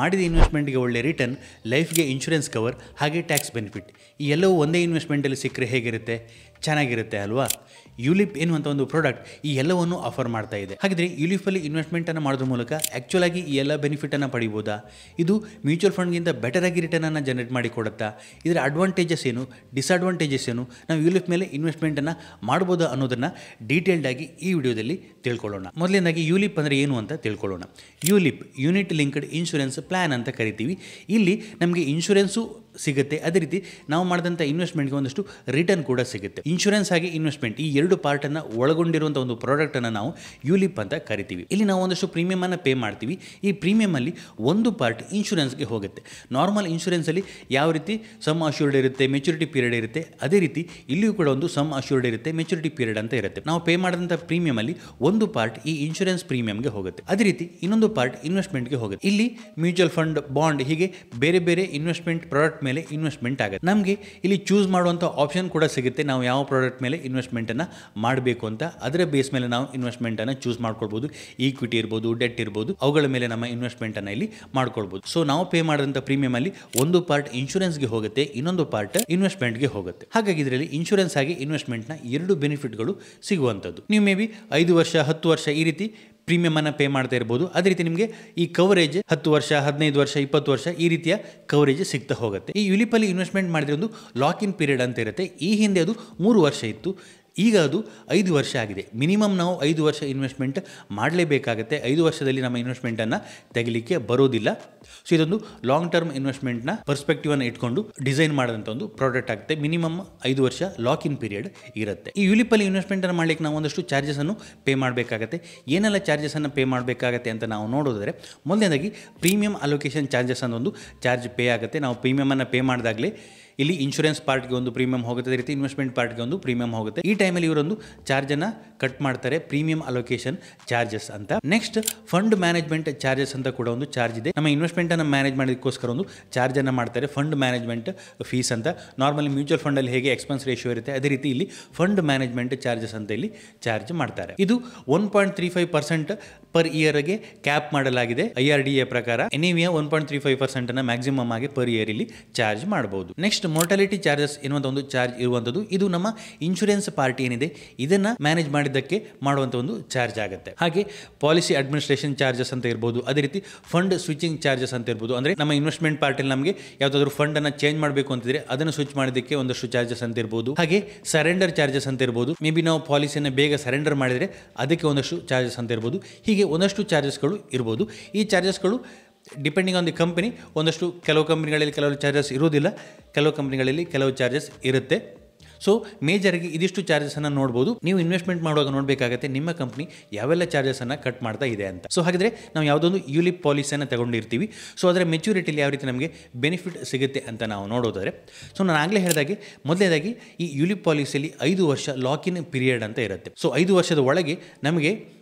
ಮಾಡಿದ ಇನ್ವೆಸ್ಟ್ಮೆಂಟ್ಗೆ ಒಳ್ಳೆ return, ಲೈಫ್ಗೆ insurance cover, ಹಾಗೆ ಟ್ಯಾಕ್ಸ್ ಬೆನಿಫಿಟ್ ಈ ಎಲ್ಲವೂ ಒಂದೇ ಇನ್ವೆಸ್ಟ್ಮೆಂಟಲ್ಲಿ ಸಿಕ್ಕರೆ ಹೇಗಿರುತ್ತೆ? ಚೆನ್ನಾಗಿರುತ್ತೆ ಅಲ್ವಾ? ಯುಲಿಪ್ ಎನ್ನುವಂಥ ಒಂದು ಪ್ರಾಡಕ್ಟ್ ಈ ಎಲ್ಲವನ್ನು ಆಫರ್ ಮಾಡ್ತಾ ಇದೆ. ಹಾಗಿದ್ರೆ ಯುಲಿಪಲ್ಲಿ ಇನ್ವೆಸ್ಟ್ಮೆಂಟನ್ನು ಮಾಡೋದ್ರ ಮೂಲಕ ಆ್ಯಕ್ಚುಲ್ ಆಗಿ ಈ ಎಲ್ಲ ಬೆನಿಫಿಟನ್ನು ಪಡಿಬೋದಾ? ಇದು ಮ್ಯೂಚುವಲ್ ಫಂಡ್ಗಿಂತ ಬೆಟರ್ ಆಗಿ ರಿಟರ್ನನ್ನು ಜನರೇಟ್ ಮಾಡಿ ಕೊಡುತ್ತಾ? ಇದರ ಅಡ್ವಾಂಟೇಜಸ್ ಏನು, ಡಿಸ್ಅಡ್ವಾಂಟೇಜಸ್ ಏನು, ನಾವು ಯುಲಿಪ್ ಮೇಲೆ ಇನ್ವೆಸ್ಟ್ಮೆಂಟನ್ನು ಮಾಡ್ಬೋದಾ ಅನ್ನೋದನ್ನು ಡೀಟೇಲ್ಡ್ ಆಗಿ ಈ ವಿಡಿಯೋದಲ್ಲಿ ತಿಳ್ಕೊಳ್ಳೋಣ. ಮೊದಲನೇದಾಗಿ ಯುಲಿಪ್ ಅಂದರೆ ಏನು ಅಂತ ತಿಳ್ಕೊಳ್ಳೋಣ. ಯುಲಿಪ್ ಯೂನಿಟ್ ಲಿಂಕ್ಡ್ ಇನ್ಶೂರೆನ್ಸ್ ಪ್ಲ್ಯಾನ್ ಅಂತ ಕರಿತೀವಿ. ಇಲ್ಲಿ ನಮಗೆ ಇನ್ಶೂರೆನ್ಸು ಸಿಗುತ್ತೆ, ಅದೇ ರೀತಿ ನಾವು ಮಾಡಿದಂಥ ಇನ್ವೆಸ್ಟ್ಮೆಂಟ್ಗೆ ಒಂದಷ್ಟು ರಿಟರ್ನ್ ಕೂಡ ಸಿಗುತ್ತೆ. ಇನ್ಶೂರೆನ್ಸ್ ಆಗಿ ಇನ್ವೆಸ್ಟ್ಮೆಂಟ್ ಈ ಎರಡು ಪಾರ್ಟನ್ನು ಒಳಗೊಂಡಿರುವಂಥ ಒಂದು ಪ್ರಾಡಕ್ಟನ್ನು ನಾವು ಯುಲಿಪ್ ಅಂತ ಕರಿತೀವಿ. ಇಲ್ಲಿ ನಾವು ಒಂದಷ್ಟು ಪ್ರೀಮಿಯಮನ್ನು ಪೇ ಮಾಡ್ತೀವಿ. ಈ ಪ್ರೀಮಿಯಮಲ್ಲಿ ಒಂದು ಪಾರ್ಟ್ ಇನ್ಶೂರೆನ್ಸ್ಗೆ ಹೋಗುತ್ತೆ. ನಾರ್ಮಲ್ ಇನ್ಶೂರೆನ್ಸಲ್ಲಿ ಯಾವ ರೀತಿ ಸಮ್ ಅಶ್ಯೂರ್ಡ್ ಇರುತ್ತೆ, ಮೆಚುರಿಟಿ ಪೀರಿಯಡ್ ಇರುತ್ತೆ, ಅದೇ ರೀತಿ ಇಲ್ಲಿಯೂ ಕೂಡ ಒಂದು ಸಮ್ ಅಶ್ಯೂರ್ಡ್ ಇರುತ್ತೆ, ಮೆಚುರಿಟಿ ಪೀರಿಯಡ್ ಅಂತ ಇರುತ್ತೆ. ನಾವು ಪೇ ಮಾಡಿದಂಥ ಪ್ರೀಮಿಯಮಲ್ಲಿ ಒಂದು ಪಾರ್ಟ್ ಈ ಇನ್ಶೂರೆನ್ಸ್ ಪ್ರೀಮಿಯಮ್ಗೆ ಹೋಗುತ್ತೆ, ಅದೇ ರೀತಿ ಇನ್ನೊಂದು ಪಾರ್ಟ್ ಇನ್ವೆಸ್ಟ್ಮೆಂಟ್ಗೆ ಹೋಗುತ್ತೆ. ಇಲ್ಲಿ ಮ್ಯೂಚುವಲ್ ಫಂಡ್, ಬಾಂಡ್ ಹೀಗೆ ಬೇರೆ ಬೇರೆ ಇನ್ವೆಸ್ಟ್ಮೆಂಟ್ ಪ್ರಾಡಕ್ಟ್ ಮೇಲೆ ಇನ್ವೆಸ್ಟ್ಮೆಂಟ್ ಆಗುತ್ತೆ. ನಮಗೆ ಇಲ್ಲಿ ಚೂಸ್ ಮಾಡುವಂಥ ಆಪ್ಷನ್ ಕೂಡ ಸಿಗುತ್ತೆ. ನಾವು ಯಾವ ಪ್ರಾಡಕ್ಟ್ ಮೇಲೆ ಇನ್ವೆಸ್ಟ್ಮೆಂಟನ್ನು ಮಾಡಬೇಕು ಅಂತ ಅದರ ಬೇಸ್ ಮೇಲೆ ನಾವು ಇನ್ವೆಸ್ಟ್ಮೆಂಟನ್ನು ಚೂಸ್ ಮಾಡ್ಕೊಳ್ಬೋದು. ಈಕ್ವಿಟಿ ಇರ್ಬೋದು, ಡೆಟ್ ಇರ್ಬೋದು, ಅವುಗಳ ಮೇಲೆ ನಮ್ಮ ಇನ್ವೆಸ್ಟ್ಮೆಂಟನ್ನು ಇಲ್ಲಿ ಮಾಡ್ಕೊಳ್ಬೋದು. ಸೊ ನಾವು ಪೇ ಮಾಡಿದಂಥ ಪ್ರೀಮಿಯಮ್ ಅಲ್ಲಿ ಒಂದು ಪಾರ್ಟ್ ಇನ್ಶೂರೆನ್ಸ್ಗೆ ಹೋಗುತ್ತೆ, ಇನ್ನೊಂದು ಪಾರ್ಟ್ ಇನ್ವೆಸ್ಟ್ಮೆಂಟ್ಗೆ ಹೋಗುತ್ತೆ. ಹಾಗಾಗಿ ಇದರಲ್ಲಿ ಇನ್ಶೂರೆನ್ಸ್ ಆಗಿ ಇನ್ವೆಸ್ಟ್ಮೆಂಟ್ನ ಎರಡು ಬೆನಿಫಿಟ್ಗಳು ಸಿಗುವಂಥದ್ದು. ನೀವು ಮೇ ಬಿ 5 ವರ್ಷ 10 ವರ್ಷ ಈ ರೀತಿ ಪ್ರೀಮಿಯಮನ್ನು ಪೇ ಮಾಡ್ತಾ ಇರ್ಬೋದು. ಅದೇ ರೀತಿ ನಿಮಗೆ ಈ ಕವರೇಜ್ 10 ವರ್ಷ 15 ವರ್ಷ 20 ವರ್ಷ ಈ ರೀತಿಯ ಕವರೇಜ್ ಸಿಗ್ತಾ ಹೋಗುತ್ತೆ. ಈ ಯುಲಿಪಲ್ಲಿ ಇನ್ವೆಸ್ಟ್ಮೆಂಟ್ ಮಾಡಿದ್ರೆ ಒಂದು ಲಾಕ್ ಇನ್ ಪೀರಿಯಡ್ ಅಂತ ಇರುತ್ತೆ. ಈ ಹಿಂದೆ ಅದು 3 ವರ್ಷ ಇತ್ತು, ಈಗ ಅದು 5 ವರ್ಷ ಆಗಿದೆ. ಮಿನಿಮಮ್ ನಾವು 5 ವರ್ಷ ಇನ್ವೆಸ್ಟ್ಮೆಂಟ್ ಮಾಡಲೇಬೇಕಾಗುತ್ತೆ. 5 ವರ್ಷದಲ್ಲಿ ನಮ್ಮ ಇನ್ವೆಸ್ಟ್ಮೆಂಟನ್ನು ತೆಗಿಲಿಕ್ಕೆ ಬರೋದಿಲ್ಲ. ಸೊ ಇದೊಂದು ಲಾಂಗ್ ಟರ್ಮ್ ಇನ್ವೆಸ್ಟ್ಮೆಂಟ್ನ ಪರ್ಸ್ಪೆಕ್ಟಿವನ್ನು ಇಟ್ಕೊಂಡು ಡಿಸೈನ್ ಮಾಡಿದಂಥ ಒಂದು ಪ್ರಾಡಕ್ಟ್ ಆಗುತ್ತೆ. ಮಿನಿಮಮ್ 5 ವರ್ಷ ಲಾಕ್ ಇನ್ ಪೀರಿಯಡ್ ಇರುತ್ತೆ. ಈ ಯುಲಿಪಲ್ಲಿ ಇನ್ವೆಸ್ಟ್ಮೆಂಟನ್ನು ಮಾಡಲಿಕ್ಕೆ ನಾವು ಒಂದಷ್ಟು ಚಾರ್ಜಸನ್ನು ಪೇ ಮಾಡಬೇಕಾಗತ್ತೆ. ಏನೆಲ್ಲ ಚಾರ್ಜಸನ್ನು ಪೇ ಮಾಡಬೇಕಾಗತ್ತೆ ಅಂತ ನಾವು ನೋಡೋದಾದರೆ, ಮೊದಲನೇದಾಗಿ ಪ್ರೀಮಿಯಂ ಅಲೋಕೇಶನ್ ಚಾರ್ಜಸ್ ಅನ್ನೋ ಒಂದು ಚಾರ್ಜ್ ಪೇ ಆಗುತ್ತೆ. ನಾವು ಪ್ರೀಮಿಯಮನ್ನು ಪೇ ಮಾಡಿದಾಗಲೇ ಇಲ್ಲಿ ಇನ್ಶೂರೆನ್ಸ್ ಪಾರ್ಟ್ಗೆ ಒಂದು ಪ್ರೀಮಿಯಂ ಹೋಗುತ್ತೆ, ಅದೇ ರೀತಿ ಇನ್ವೆಸ್ಟ್ಮೆಂಟ್ ಪಾರ್ಟ್ಗೆ ಒಂದು ಪ್ರೀಮಿಯಂ ಹೋಗುತ್ತೆ. ಈ ಟೈಮಲ್ಲಿ ಇವರೊಂದು ಚಾರ್ಜನ್ನು ಕಟ್ ಮಾಡ್ತಾರೆ, ಪ್ರೀಮಿಯಂ ಅಲೋಕೇಶನ್ ಚಾರ್ಜಸ್ ಅಂತ. ನೆಕ್ಸ್ಟ್ ಫಂಡ್ ಮ್ಯಾನೇಜ್ಮೆಂಟ್ ಚಾರ್ಜಸ್ ಅಂತ ಕೂಡ ಒಂದು ಚಾರ್ಜ್ ಇದೆ. ನಮ್ಮ ಇನ್ವೆಸ್ಟ್ಮೆಂಟನ್ನು ಮ್ಯಾನೇಜ್ ಮಾಡೋದಕ್ಕೋಸ್ಕರ ಒಂದು ಚಾರ್ಜನ್ನು ಮಾಡ್ತಾರೆ, ಫಂಡ್ ಮ್ಯಾನೇಜ್ಮೆಂಟ್ ಫೀಸ್ ಅಂತ. ನಾರ್ಮಲಿ ಮ್ಯೂಚುವಲ್ ಫಂಡಲ್ಲಿ ಹೇಗೆ ಎಕ್ಸ್ಪೆನ್ಸ್ ರೇಷಿಯೋ ಇರುತ್ತೆ, ಅದೇ ರೀತಿ ಇಲ್ಲಿ ಫಂಡ್ ಮ್ಯಾನೇಜ್ಮೆಂಟ್ ಚಾರ್ಜಸ್ ಅಂತ ಇಲ್ಲಿ ಚಾರ್ಜ್ ಮಾಡ್ತಾರೆ. ಇದು 1.35% ಪರ್ ಇಯರ್ಗೆ ಕ್ಯಾಪ್ ಮಾಡಲಾಗಿದೆ. IRDA ಪ್ರಕಾರ ಎನ್ಇವಿಯ 1.35% ಮ್ಯಾಕ್ಸಿಮಮ್ ಆಗಿ ಪರ್ ಇಯರ್ ಇಲ್ಲಿ ಚಾರ್ಜ್ ಮಾಡಬಹುದು. ನೆಕ್ಸ್ಟ್ ಮೋರ್ಟಾಲಿಟಿ ಚಾರ್ಜಸ್ ಎನ್ನುವಂಥ ಒಂದು ಚಾರ್ಜ್ ಇರುವಂಥದ್ದು. ಇದು ನಮ್ಮ ಇನ್ಶೂರೆನ್ಸ್ ಪಾರ್ಟಿ ಏನಿದೆ ಇದನ್ನ ಮ್ಯಾನೇಜ್ ಮಾಡಿದ್ದಕ್ಕೆ ಮಾಡುವಂಥ ಒಂದು ಚಾರ್ಜ್ ಆಗುತ್ತೆ. ಹಾಗೆ ಪಾಲಿಸಿ ಅಡ್ಮಿನಿಸ್ಟ್ರೇಷನ್ ಚಾರ್ಜಸ್ ಅಂತ ಇರ್ಬೋದು, ಅದೇ ರೀತಿ ಫಂಡ್ ಸ್ವಿಚಿಂಗ್ ಚಾರ್ಜಸ್ ಅಂತ ಇರ್ಬೋದು. ಅಂದರೆ ನಮ್ಮ ಇನ್ವೆಸ್ಟ್ಮೆಂಟ್ ಪಾರ್ಟಿಯಲ್ಲಿ ನಮಗೆ ಯಾವುದಾದ್ರೂ ಫಂಡ್ ಅನ್ನು ಚೇಂಜ್ ಮಾಡಬೇಕು ಅಂತಿದ್ರೆ ಅದನ್ನು ಸ್ವಿಚ್ ಮಾಡೋದಕ್ಕೆ ಒಂದಷ್ಟು ಚಾರ್ಜಸ್ ಅಂತ ಇರ್ಬೋದು. ಹಾಗೆ ಸರೆಂಡರ್ ಚಾರ್ಜಸ್ ಅಂತ ಇರ್ಬೋದು. ಮೇ ಬಿ ನಾವು ಪಾಲಿಸಿಯನ್ನು ಬೇಗ ಸರೆಂಡರ್ ಮಾಡಿದರೆ ಅದಕ್ಕೆ ಒಂದಷ್ಟು ಚಾರ್ಜಸ್ ಅಂತ ಇರ್ಬೋದು. ಹೀಗೆ ಒಂದಷ್ಟು ಚಾರ್ಜಸ್ಗಳು ಇರ್ಬೋದು. ಈ ಚಾರ್ಜಸ್ಗಳು ಡಿಪೆಂಡಿಂಗ್ ಆನ್ ದಿ ಕಂಪನಿ, ಒಂದಷ್ಟು ಕೆಲವು ಕಂಪನಿಗಳಲ್ಲಿ ಕೆಲವು ಚಾರ್ಜಸ್ ಇರೋದಿಲ್ಲ, ಕೆಲವು ಕಂಪನಿಗಳಲ್ಲಿ ಕೆಲವು ಚಾರ್ಜಸ್ ಇರುತ್ತೆ. ಸೊ ಮೇಜರಾಗಿ ಇದಿಷ್ಟು ಚಾರ್ಜಸನ್ನು ನೋಡ್ಬೋದು. ನೀವು ಇನ್ವೆಸ್ಟ್ಮೆಂಟ್ ಮಾಡುವಾಗ ನೋಡಬೇಕಾಗತ್ತೆ ನಿಮ್ಮ ಕಂಪ್ನಿ ಯಾವೆಲ್ಲ ಚಾರ್ಜಸನ್ನು ಕಟ್ ಮಾಡ್ತಾ ಇದೆ ಅಂತ. ಸೊ ಹಾಗಿದ್ರೆ ನಾವು ಯಾವುದೊಂದು ಯುಲಿಪ್ ಪಾಲಿಸಿಯನ್ನು ತಗೊಂಡಿರ್ತೀವಿ, ಸೊ ಅದರ ಮೆಚುರಿಟಿಲಿ ಯಾವ ರೀತಿ ನಮಗೆ ಬೆನಿಫಿಟ್ ಸಿಗುತ್ತೆ ಅಂತ ನಾವು ನೋಡೋದಾದರೆ, ಸೊ ನಾನು ಆಗಲೇ ಹೇಳಿದಾಗೆ ಮೊದಲನೇದಾಗಿ ಈ ಯುಲಿಪ್ ಪಾಲಿಸಿಯಲ್ಲಿ 5 ವರ್ಷ ಲಾಕ್ ಇನ್ ಪೀರಿಯಡ್ ಅಂತ ಇರುತ್ತೆ. ಸೊ 5 ವರ್ಷದ ಒಳಗೆ ನಮಗೆ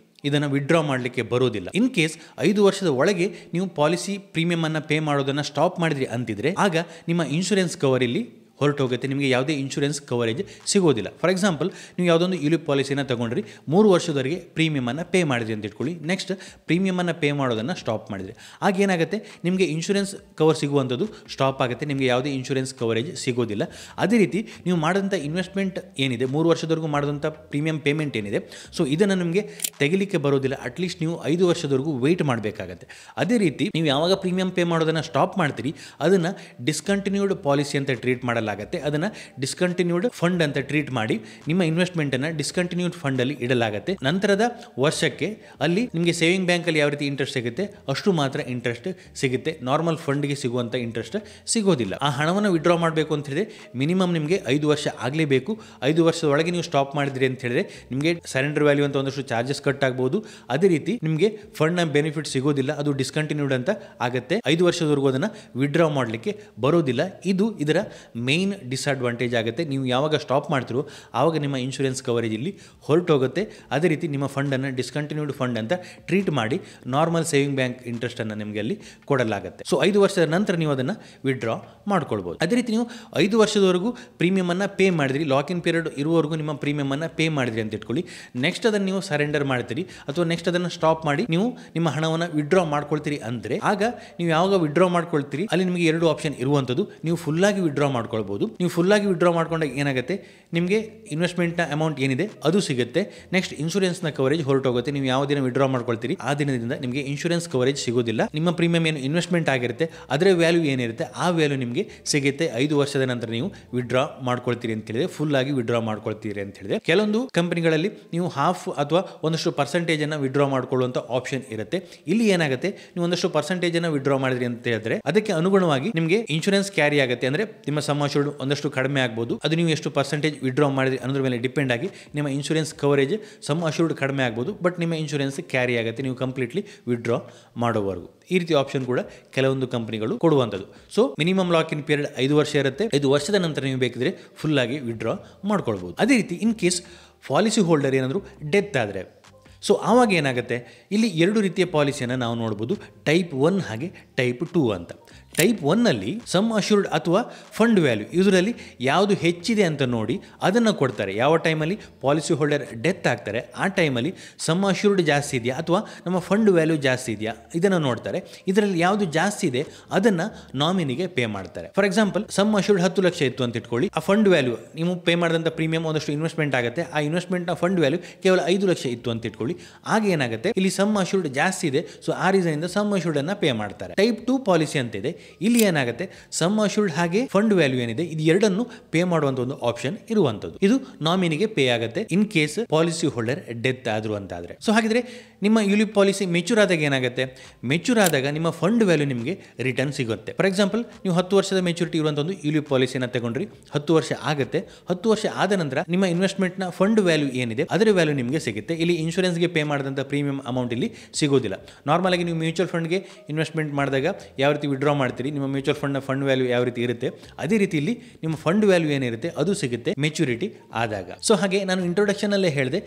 ಇದನ್ನು ವಿಡ್ರಾ ಮಾಡಲಿಕ್ಕೆ ಬರೋದಿಲ್ಲ. ಇನ್ ಕೇಸ್ 5 ವರ್ಷದ ಒಳಗೆ ನೀವು ಪಾಲಿಸಿ ಪ್ರೀಮಿಯಮನ್ನು ಪೇ ಮಾಡೋದನ್ನು ಸ್ಟಾಪ್ ಮಾಡಿದ್ರಿ ಅಂತಿದ್ರೆ ಆಗ ನಿಮ್ಮ ಇನ್ಶೂರೆನ್ಸ್ ಕವರ್ ಇಲ್ಲಿ ಹೊರಟೋಗುತ್ತೆ, ನಿಮಗೆ ಯಾವುದೇ ಇನ್ಶೂರೆನ್ಸ್ ಕವರೇಜ್ ಸಿಗೋದಿಲ್ಲ. ಫಾರ್ ಎಕ್ಸಾಂಪಲ್ ನೀವು ಯಾವುದೊಂದು ಯುಲಿಪ್ ಪಾಲಿಸಿನ ತಗೊಂಡ್ರಿ, 3 ವರ್ಷದವರೆಗೆ ಪ್ರೀಮಿಯಮನ್ನು ಪೇ ಮಾಡಿದ್ರಿ ಅಂತ ಇಟ್ಕೊಳ್ಳಿ. ನೆಕ್ಸ್ಟ್ ಪ್ರೀಮಿಯಮನ್ನು ಪೇ ಮಾಡೋದನ್ನು ಸ್ಟಾಪ್ ಮಾಡಿದ್ರಿ, ಆಗ ಏನಾಗುತ್ತೆ ನಿಮಗೆ ಇನ್ಶೂರೆನ್ಸ್ ಕವರ್ ಸಿಗುವಂಥದ್ದು ಸ್ಟಾಪ್ ಆಗುತ್ತೆ, ನಿಮಗೆ ಯಾವುದೇ ಇನ್ಶೂರೆನ್ಸ್ ಕವರೇಜ್ ಸಿಗೋದಿಲ್ಲ. ಅದೇ ರೀತಿ ನೀವು ಮಾಡಿದಂಥ ಇನ್ವೆಸ್ಟ್ಮೆಂಟ್ ಏನಿದೆ, 3 ವರ್ಷದವರೆಗೂ ಮಾಡಿದಂಥ ಪ್ರೀಮಿಯಂ ಪೇಮೆಂಟ್ ಏನಿದೆ, ಸೊ ಇದನ್ನು ನಿಮಗೆ ತೆಗಿಲಿಕ್ಕೆ ಬರೋದಿಲ್ಲ. ಅಟ್ಲೀಸ್ಟ್ ನೀವು 5 ವರ್ಷದವರೆಗೂ ವೆಯ್ಟ್ ಮಾಡಬೇಕಾಗತ್ತೆ. ಅದೇ ರೀತಿ ನೀವು ಯಾವಾಗ ಪ್ರೀಮಿಯಂ ಪೇ ಮಾಡೋದನ್ನು ಸ್ಟಾಪ್ ಮಾಡ್ತೀರಿ ಅದನ್ನು ಡಿಸ್ಕಂಟಿನ್ಯೂಡ್ ಪಾಲಿಸಿ ಅಂತ ಟ್ರೀಟ್ ಮಾಡಲ್ಲ, ಅದನ್ನು ಡಿಸ್ಕಂಟಿನ್ಯೂಡ್ ಫಂಡ್ ಅಂತ ಟ್ರೀಟ್ ಮಾಡಿ ನಿಮ್ಮ ಇನ್ವೆಸ್ಟ್ಮೆಂಟ್ ಅನ್ನು ಡಿಸ್ಕಂಟಿನ್ಯೂಡ್ ಫಂಡ್ ಅಲ್ಲಿ ಇಡಲಾಗುತ್ತೆ. ನಂತರದ ವರ್ಷಕ್ಕೆ ಅಲ್ಲಿ ನಿಮಗೆ ಸೇವಿಂಗ್ ಬ್ಯಾಂಕ್ ಅಲ್ಲಿ ಯಾವ ರೀತಿ ಇಂಟ್ರೆಸ್ಟ್ ಸಿಗುತ್ತೆ ಅಷ್ಟು ಮಾತ್ರ ಇಂಟ್ರೆಸ್ಟ್ ಸಿಗುತ್ತೆ. ನಾರ್ಮಲ್ ಫಂಡ್ಗೆ ಸಿಗುವಂತ ಇಂಟ್ರೆಸ್ಟ್ ಸಿಗೋದಿಲ್ಲ. ಆ ಹಣವನ್ನು ವಿಡ್ರಾ ಮಾಡಬೇಕು ಅಂತ ಹೇಳಿದ್ರೆ ಮಿನಿಮಮ್ ನಿಮಗೆ 5 ವರ್ಷ ಆಗಲೇಬೇಕು. 5 ವರ್ಷದ ಒಳಗೆ ನೀವು ಸ್ಟಾಪ್ ಮಾಡಿದ್ರಿ ಅಂತ ಹೇಳಿದ್ರೆ ನಿಮಗೆ ಸರೆಂಡರ್ ವ್ಯಾಲ್ಯೂ ಅಂತ ಒಂದಷ್ಟು ಚಾರ್ಜಸ್ ಕಟ್ ಆಗಬಹುದು. ಅದೇ ರೀತಿ ನಿಮಗೆ ಫಂಡ್ ನ ಬೆನಿಫಿಟ್ ಸಿಗೋದಿಲ್ಲ, ಅದು ಡಿಸ್ಕಂಟಿನ್ಯೂಡ್ ಅಂತ ಆಗುತ್ತೆ. 5 ವರ್ಷದವರೆಗೂ ಅದನ್ನು ವಿಡ್ರಾ ಮಾಡಲಿಕ್ಕೆ ಬರೋದಿಲ್ಲ. ಇದು ಇದರ ಮೇನ್ ಡಿಸ್ಅಡ್ವಾಂಟೇಜ್ ಆಗುತ್ತೆ. ನೀವು ಯಾವಾಗ ಸ್ಟಾಪ್ ಮಾಡ್ತೀರೋ ಆವಾಗ ನಿಮ್ಮ ಇನ್ಶೂರೆನ್ಸ್ ಕವರೇಜ್ ಇಲ್ಲಿ ಹೊರಟೋಗುತ್ತೆ. ಅದೇ ರೀತಿ ನಿಮ್ಮ ಫಂಡನ್ನು ಡಿಸ್ಕಂಟಿನ್ಯೂಡ್ ಫಂಡ್ ಅಂತ ಟ್ರೀಟ್ ಮಾಡಿ ನಾರ್ಮಲ್ ಸೇವಿಂಗ್ ಬ್ಯಾಂಕ್ ಇಂಟ್ರೆಸ್ಟನ್ನು ನಿಮಗೆ ಅಲ್ಲಿ ಕೊಡಲಾಗುತ್ತೆ. ಸೊ 5 ವರ್ಷದ ನಂತರ ನೀವು ಅದನ್ನು ವಿಡ್ರಾ ಮಾಡ್ಕೊಳ್ಬೋದು. ಅದೇ ರೀತಿ ನೀವು 5 ವರ್ಷದವರೆಗೂ ಪ್ರೀಮಿಯಮನ್ನು ಪೇ ಮಾಡಿದ್ರಿ, ಲಾಕ್ ಇನ್ ಪೀರಿಯಡ್ ಇರುವವರೆಗೂ ನಿಮ್ಮ ಪ್ರೀಮಿಯಮನ್ನು ಪೇ ಮಾಡಿದ್ರಿ ಅಂತ ಇಟ್ಕೊಳ್ಳಿ. ನೆಕ್ಸ್ಟ್ ಅದನ್ನು ನೀವು ಸರೆಂಡರ್ ಮಾಡ್ತೀರಿ ಅಥವಾ ನೆಕ್ಸ್ಟ್ ಅದನ್ನು ಸ್ಟಾಪ್ ಮಾಡಿ ನೀವು ನಿಮ್ಮ ಹಣವನ್ನು ವಿಡ್ರಾ ಮಾಡ್ಕೊಳ್ತೀರಿ ಅಂದರೆ ಆಗ ನೀವು ಯಾವಾಗ ವಿಡ್ರಾ ಮಾಡ್ಕೊಳ್ತೀರಿ ಅಲ್ಲಿ ನಿಮಗೆ 2 ಆಪ್ಷನ್ ಇರುವಂಥದ್ದು. ನೀವು ಫುಲ್ಲಾಗಿ ವಿಡ್ರಾ ಮಾಡ್ಕೊಳ್ಬೋದು. ನೀವು ಫುಲ್ಲಾಗಿ ವಿಡ್ರಾ ಮಾಡ್ಕೊಂಡಾಗ ಏನಾಗುತ್ತೆ, ನಿಮಗೆ ಇನ್ವೆಸ್ಟ್ಮೆಂಟ್ನ ಅಮೌಂಟ್ ಏನಿದೆ ಅದು ಸಿಗುತ್ತೆ. ನೆಕ್ಸ್ಟ್ ಇನ್ಶೂರೆನ್ಸ್ನ ಕವರೇಜ್ ಹೊರಟೋಗುತ್ತೆ. ನೀವು ಯಾವ ದಿನ ವಿಡ್ರಾ ಮಾಡ್ಕೊಳ್ತೀರಿ ಆ ದಿನದಿಂದ ನಿಮಗೆ ಇನ್ಶೂರೆನ್ಸ್ ಕವರೇಜ್ ಸಿಗೋದಿಲ್ಲ. ನಿಮ್ಮ ಪ್ರೀಮಿಯಂ ಏನು ಇನ್ವೆಸ್ಟ್ಮೆಂಟ್ ಆಗಿರುತ್ತೆ ಅದರ ವ್ಯಾಲ್ಯೂ ಏನಿರುತ್ತೆ ಆ ವ್ಯಾಲ್ಯೂ ನಿಮಗೆ ಸಿಗುತ್ತೆ 5 ವರ್ಷದ ನಂತರ ನೀವು ವಿಡ್ರಾ ಮಾಡ್ಕೊಳ್ತೀರಿ ಅಂತ ಹೇಳಿದ್ರೆ, ಫುಲ್ ಆಗಿ ವಿಡ್ರಾ ಮಾಡ್ಕೊಳ್ತೀರಿ ಅಂತ ಹೇಳಿದ್ರೆ. ಕೆಲವೊಂದು ಕಂಪನಿಗಳಲ್ಲಿ ನೀವು ಹಾಫ್ ಅಥವಾ ಒಂದಷ್ಟು ಪರ್ಸೆಂಟೇಜ್ ಅನ್ನು ವಿಡ್ರಾ ಮಾಡ್ಕೊಳ್ಳುವಂತ ಆಪ್ಷನ್ ಇರುತ್ತೆ. ಇಲ್ಲಿ ಏನಾಗುತ್ತೆ, ನೀವು ಒಂದಷ್ಟು ಪರ್ಸೆಂಟೇಜ್ ಅನ್ನು ವಿಡ್ರಾ ಮಾಡಿದ್ರಿ ಅಂತ ಹೇಳಿದ್ರೆ ಅದಕ್ಕೆ ಅನುಗುಣವಾಗಿ ನಿಮಗೆ ಇನ್ಶೂರೆನ್ಸ್ ಕ್ಯಾರಿ ಆಗುತ್ತೆ. ಅಂದ್ರೆ ನಿಮ್ಮ ಸಮ್ ಅಶ್ಯೂರ್ಡ್ ಒಂದಷ್ಟು ಕಡಿಮೆ ಆಗಬಹುದು. ಅದು ನೀವು ಎಷ್ಟು ಪರ್ಸೆಂಟೇಜ್ ವಿಡ್ರಾ ಮಾಡಿದ್ರಿ ಅನ್ನೋದ್ರ ಮೇಲೆ ಡಿಪೆಂಡ್ ಆಗಿ ನಿಮ್ಮ ಇನ್ಶೂರೆನ್ಸ್ ಕವರೇಜ್ ಸಮ್ ಅಶ್ಯೂರ್ಡ್ ಕಡಿಮೆ ಆಗಬಹುದು, ಬಟ್ ನಿಮ್ಮ ಇನ್ಶೂರೆನ್ಸ್ ಕ್ಯಾರಿ ಆಗುತ್ತೆ ನೀವು ಕಂಪ್ಲೀಟ್ಲಿ ವಿಡ್ರಾ ಮಾಡೋವರೆಗೂ. ಈ ರೀತಿ ಆಪ್ಷನ್ ಕೂಡ ಕೆಲವೊಂದು ಕಂಪನಿಗಳು ಕೊಡುವಂಥದ್ದು. So minimum lock in period 5 ವರ್ಷ ಇರುತ್ತೆ. 5 ವರ್ಷದ ನಂತರ ನೀವು ಬೇಕಿದ್ರೆ ಫುಲ್ ಆಗಿ ವಿಡ್ರಾ ಮಾಡ್ಕೊಳ್ಬಹುದು. ಅದೇ ರೀತಿ ಇನ್ ಕೇಸ್ ಪಾಲಿಸಿ ಹೋಲ್ಡರ್ ಏನಾದರೂ ಡೆತ್ ಆದರೆ ಸೊ ಆವಾಗ ಏನಾಗುತ್ತೆ, ಇಲ್ಲಿ 2 ರೀತಿಯ ಪಾಲಿಸಿಯನ್ನು ನಾವು ನೋಡ್ಬೋದು, ಟೈಪ್ 1 ಹಾಗೆ ಟೈಪ್ 2 ಅಂತ. ಟೈಪ್ 1ನಲ್ಲಿ ಸಮ್ ಅಶ್ಯೂರ್ಡ್ ಅಥವಾ ಫಂಡ್ ವ್ಯಾಲ್ಯೂ ಇದರಲ್ಲಿ ಯಾವುದು ಹೆಚ್ಚಿದೆ ಅಂತ ನೋಡಿ ಅದನ್ನು ಕೊಡ್ತಾರೆ. ಯಾವ ಟೈಮಲ್ಲಿ ಪಾಲಿಸಿ ಹೋಲ್ಡರ್ ಡೆತ್ ಆಗ್ತಾರೆ ಆ ಟೈಮಲ್ಲಿ ಸಮ್ ಅಶ್ಯೂರ್ಡ್ ಜಾಸ್ತಿ ಇದೆಯಾ ಅಥವಾ ನಮ್ಮ ಫಂಡ್ ವ್ಯಾಲ್ಯೂ ಜಾಸ್ತಿ ಇದೆಯಾ ಇದನ್ನು ನೋಡ್ತಾರೆ. ಇದರಲ್ಲಿ ಯಾವುದು ಜಾಸ್ತಿ ಇದೆ ಅದನ್ನು ನಾಮಿನಿಗೆ ಪೇ ಮಾಡ್ತಾರೆ. For example sum assured 10 lakh ಇತ್ತು ಅಂತ ಇಟ್ಕೊಳ್ಳಿ. ಆ ಫಂಡ್ ವ್ಯಾಲ್ಯೂ ನೀವು ಪೇ ಮಾಡಿದಂಥ ಪ್ರೀಮಿಯಂ ಒಂದಷ್ಟು ಇನ್ವೆಸ್ಟ್ಮೆಂಟ್ ಆಗುತ್ತೆ. ಆ ಇನ್ವೆಸ್ಟ್ಮೆಂಟ್ನ ಫಂಡ್ ವ್ಯಾಲ್ಯೂ ಕೇವಲ 5 ಲಕ್ಷ ಇತ್ತು ಅಂತ ಇಟ್ಕೊಳ್ಳಿ. ಆಗ ಏನಾಗುತ್ತೆ, ಇಲ್ಲಿ ಸಮ್ ಅಶ್ಯೂರ್ಡ್ ಜಾಸ್ತಿ ಇದೆ. ಸೊ ಆ ರೀಸನ್ ಇಂದ ಸಮ್ ಅಶ್ಯೂರ್ಡ್ ಅನ್ನ ಪೇ ಮಾಡ್ತಾರೆ. ಟೈಪ್ 2 ಪಾಲಿಸಿ ಅಂತ ಇದೆ. ಇಲ್ಲಿ ಏನಾಗುತ್ತೆ, ಸಮ್ ಅಶ್ಯೂರ್ಡ್ ಹಾಗೆ ಫಂಡ್ ವ್ಯಾಲ್ಯೂ ಏನಿದೆ ಇದು ಎರಡನ್ನು ಪೇ ಮಾಡುವಂತ ಒಂದು ಆಪ್ಷನ್ ಇರುವಂತದ್ದು. ಇದು ನಾಮಿನಿಗೆ ಪೇ ಆಗುತ್ತೆ in case policy holder death ಆದ್ರು ಅಂತಾದ್ರೆ. ಸೊ ಹಾಗಿದ್ರೆ ನಿಮ್ಮ ಯುಲಿಪ್ ಪಾಲಿಸಿ ಮೆಚೂರ್ ಆದಾಗ ಏನಾಗುತ್ತೆ, ಮೆಚೂರ್ ಆದಾಗ ನಿಮ್ಮ ಫಂಡ್ ವ್ಯಾಲ್ಯೂ ನಿಮಗೆ ರಿಟರ್ನ್ ಸಿಗುತ್ತೆ. ಫಾರ್ ಎಕ್ಸಾಂಪಲ್ ನೀವು 10 ವರ್ಷದ ಮೆಚೂರಿಟಿ ಇರುವಂತ ಒಂದು ಯುಲಿಪ್ ಪಾಲಿಸಿನ ತಗೊಂಡ್ರಿ, 10 ವರ್ಷ ಆಗುತ್ತೆ. 10 ವರ್ಷ ಆದ ನಂತರ ನಿಮ್ಮ ಇನ್ವೆಸ್ಟ್ಮೆಂಟ್ ನ ಫಂಡ್ ವ್ಯಾಲ್ಯೂ ಏನಿದೆ ಅದರ ವ್ಯಾಲ್ಯೂ ನಿಮಗೆ ಸಿಗುತ್ತೆ. ಇಲ್ಲಿ ಇನ್ಶೂರೆನ್ಸ್ಗೆ ಪೇ ಮಾಡಿದಂಥ ಪ್ರೀಮಿಯಂ ಅಮೌಂಟ್ ಇಲ್ಲಿ ಸಿಗೋದಿಲ್ಲ. ನಾರ್ಮಲ್ ಆಗಿ ನೀವು ಮ್ಯೂಚುವಲ್ ಫಂಡ್ಗೆ ಇನ್ವೆಸ್ಟ್ಮೆಂಟ್ ಮಾಡಿದಾಗ ಯಾವ ರೀತಿ ವಿಡ್ರಾ ಮಾಡ್ತೀರಿ, ನಿಮ್ಮ ಮ್ಯೂಚುವಲ್ ಫಂಡ್ನ ಫಂಡ್ ವ್ಯಾಲ್ಯೂ ಯಾವ ರೀತಿ ಇರುತ್ತೆ ಅದೇ ರೀತಿ ಇಲ್ಲಿ ನಿಮ್ಮ ಫಂಡ್ ವ್ಯಾಲ್ಯೂ ಏನಿರುತ್ತೆ ಅದು ಸಿಗುತ್ತೆ ಮೆಚುರಿಟಿ ಆದಾಗ. ಸೊ ಹಾಗೆ ನಾನು ಇಂಟ್ರೊಡಕ್ಷನ್ ಅಲ್ಲೇ ಹೇಳಿದೆ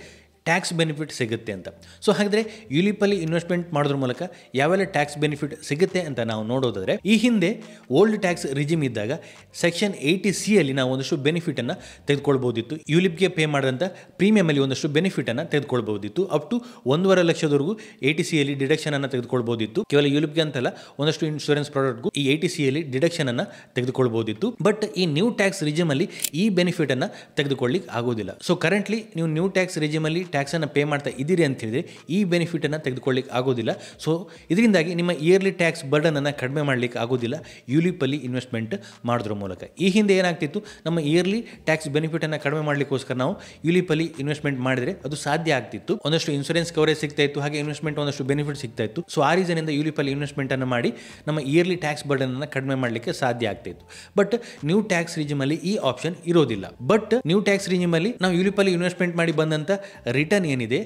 ಟ್ಯಾಕ್ಸ್ ಬೆನಿಫಿಟ್ ಸಿಗುತ್ತೆ ಅಂತ. ಸೊ ಹಾಗಿದ್ರೆ ಯುಲಿಪಲ್ಲಿ ಇನ್ವೆಸ್ಟ್ಮೆಂಟ್ ಮಾಡೋದ್ರ ಮೂಲಕ ಯಾವೆಲ್ಲ ಟ್ಯಾಕ್ಸ್ ಬೆನಿಫಿಟ್ ಸಿಗುತ್ತೆ ಅಂತ ನಾವು ನೋಡೋದಾದ್ರೆ, ಈ ಹಿಂದೆ ಓಲ್ಡ್ ಟ್ಯಾಕ್ಸ್ ರಿಜಿಮ್ ಇದ್ದಾಗ ಸೆಕ್ಷನ್ 80C ಅಲ್ಲಿ ನಾವು ಒಂದಷ್ಟು ಬೆನಿಫಿಟ್ ಅನ್ನ ತೆಗೆದುಕೊಳ್ಬಹುದಿತ್ತು. ಯುಲಿಪ್ಗೆ ಪೇ ಮಾಡಿದಂಥ ಪ್ರೀಮಿಯಂ ಅಲ್ಲಿ ಒಂದಷ್ಟು ಬೆನಿಫಿಟ್ ಅನ್ನ ತೆಗೆದುಕೊಳ್ಬಹುದಿತ್ತು. ಅಪ್ ಟು 1.5 ಲಕ್ಷದವರೆಗೂ 80C ಅಲ್ಲಿ ಡಿಡಕ್ಷನ್ ಅನ್ನ ತೆಗೆದುಕೊಳ್ಬಹುದಿತ್ತು. ಕೇವಲ ಯುಲಿಪ್ಗೆ ಅಂತಲ್ಲ, ಒಂದಷ್ಟು ಇನ್ಶೂರೆನ್ಸ್ ಪ್ರಾಡಕ್ಟ್ಗೂ ಈ 80C ಅಲ್ಲಿ ಡಿಡಕ್ಷನ್ ಅನ್ನ ತೆಗೆದುಕೊಳ್ಬಹುದಿತ್ತು. ಬಟ್ ಈ ನ್ಯೂ ಟ್ಯಾಕ್ಸ್ ರಿಜಿಮ್ ಅಲ್ಲಿ ಈ ಬೆನಿಫಿಟ್ ಅನ್ನ ತೆಗೆದುಕೊಳ್ಳಿಕ್ಕೆ ಆಗೋದಿಲ್ಲ. ಸೊ ಕರೆಂಟ್ಲಿ ನೀವು ನ್ಯೂ ಟ್ಯಾಕ್ಸ್ ರಿಜಿಮ್ ಅಲ್ಲಿ ಟ್ಯಾಕ್ಸ್ ಅನ್ನು ಪೇ ಮಾಡ್ತಾ ಇದ್ದೀರಿ ಅಂತ ಹೇಳಿದ್ರೆ ಈ ಬೆನಿಫಿಟ್ ಅನ್ನು ತೆಗೆದುಕೊಳ್ಳಿಕ್ಕೆ ಆಗೋದಿಲ್ಲ. ಸೊ ಇದರಿಂದಾಗಿ ನಿಮ್ಮ ಇಯರ್ಲಿ ಟ್ಯಾಕ್ಸ್ ಬರ್ಡನ್ ಅನ್ನು ಕಡಿಮೆ ಮಾಡಲಿಕ್ಕೆ ಆಗೋದಿಲ್ಲ ಯುಲಿಪಲ್ಲಿ ಇನ್ವೆಸ್ಟ್ಮೆಂಟ್ ಮಾಡೋದ್ರ ಮೂಲಕ. ಈ ಹಿಂದೆ ಏನಾಗ್ತಿತ್ತು, ನಮ್ಮ ಇಯರ್ಲಿ ಟ್ಯಾಕ್ಸ್ ಬೆನಿಫಿಟ್ ಅನ್ನು ಕಡಿಮೆ ಮಾಡಲಿಕ್ಕೋಸ್ಕರ ನಾವು ಯುಲಿಪಲ್ಲಿ ಇನ್ವೆಸ್ಟ್ಮೆಂಟ್ ಮಾಡಿದ್ರೆ ಅದು ಸಾಧ್ಯ ಆಗ್ತಿತ್ತು. ಒಂದಷ್ಟು ಇನ್ಶೂರೆನ್ಸ್ ಕವರೇಜ್ ಸಿಗ್ತಾ ಇತ್ತು, ಹಾಗೆ ಇನ್ವೆಸ್ಟ್ಮೆಂಟ್ ಒಂದಷ್ಟು ಬೆನಿಫಿಟ್ ಸಿಗ್ತಾ ಇತ್ತು. ಸೊ ಆ ರೀಸನ್ ಇಂದ ಯುಲಿಪಲ್ಲಿ ಇನ್ವೆಸ್ಟ್ಮೆಂಟ್ ಅನ್ನು ಮಾಡಿ ನಮ್ಮ ಇಯರ್ಲಿ ಟ್ಯಾಕ್ಸ್ ಬರ್ಡನ್ ಅನ್ನು ಕಡಿಮೆ ಮಾಡಲಿಕ್ಕೆ ಸಾಧ್ಯ ಆಗ್ತಿತ್ತು. ಬಟ್ ನ್ಯೂ ಟ್ಯಾಕ್ಸ್ ರಿಜಿಮ್ ಅಲ್ಲಿ ಈ ಆಪ್ಷನ್ ಇರೋದಿಲ್ಲ. ಬಟ್ ನ್ಯೂ ಟ್ಯಾಕ್ಸ್ ರಿಜಿಮ್ ಅಲ್ಲಿ ನಾವು ಯುಲಿಪಲ್ಲಿ ಇನ್ವೆಸ್ಟ್ಮೆಂಟ್ ಮಾಡಿ ಬಂದಂತ ರಿಟರ್ನ್ ಏನಿದೆ